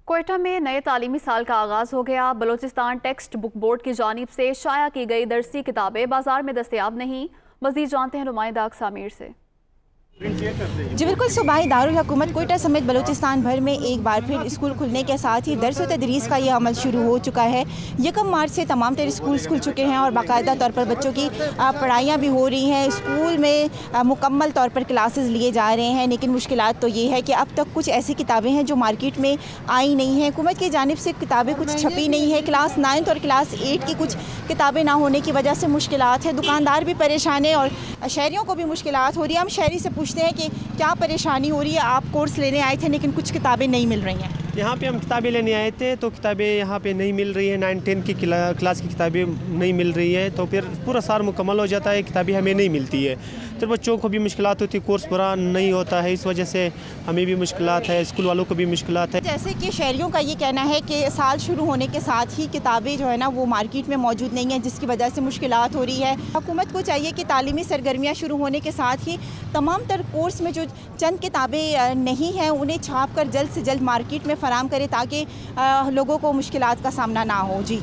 क्वेटा में नए तालीमी साल का आगाज हो गया। बलोचिस्तान टेक्स्ट बुक बोर्ड की जानिब से शाया की गई दरसी किताबें बाजार में दस्तयाब नहीं। मज़ीद जानते हैं नुमाइंदा अक्सा मीर से। जी बिल्कुल, सूबाई दारुल हुकूमत क्वेटा समेत बलूचिस्तान भर में एक बार फिर स्कूल खुलने के साथ ही दर्स व तदरीस का ये अमल शुरू हो चुका है। 1 मार्च से तमाम तरह स्कूल खुल चुके हैं और बाकायदा तौर पर बच्चों की पढ़ाइयाँ भी हो रही हैं। स्कूल में मुकम्मल तौर पर क्लासेस लिए जा रहे हैं, लेकिन मुश्किलात तो ये है कि अब तक कुछ ऐसी किताबें हैं जो मार्केट में आई नहीं हैं। हुकूमत की जानिब से किताबें कुछ छपी नहीं है। क्लास 9 और क्लास 8 की कुछ किताबें ना होने की वजह से मुश्किलात है। दुकानदार भी परेशान है और शहरियों को भी मुश्किलात हो रही है। हम शहरी से पूछते हैं कि क्या परेशानी हो रही है। आप कोर्स लेने आए थे लेकिन कुछ किताबें नहीं मिल रही हैं। यहाँ पे हम किताबें लेने आए थे तो किताबें यहाँ पे नहीं मिल रही है। 9-10 की क्लास की किताबें नहीं मिल रही है, तो फिर पूरा साल मुकम्मल हो जाता है, किताबें हमें नहीं मिलती है। तो बच्चों को भी मुश्किलात होती है, कोर्स पूरा नहीं होता है, इस वजह से हमें भी मुश्किलात है, स्कूल वालों को भी मुश्किलात है। जैसे कि शहरियों का ये कहना है कि साल शुरू होने के साथ ही किताबें जो है ना वो मार्केट में मौजूद नहीं है, जिसकी वजह से मुश्किलात हो रही है। हुकूमत को चाहिए कि तालीमी सरगर्मियाँ शुरू होने के साथ ही तमाम तर कोर्स में जो चंद किताबें नहीं हैं उन्हें छाप कर जल्द से जल्द मार्केट में फ़राहम करे ताकि लोगों को मुश्किलात का सामना ना हो। जी।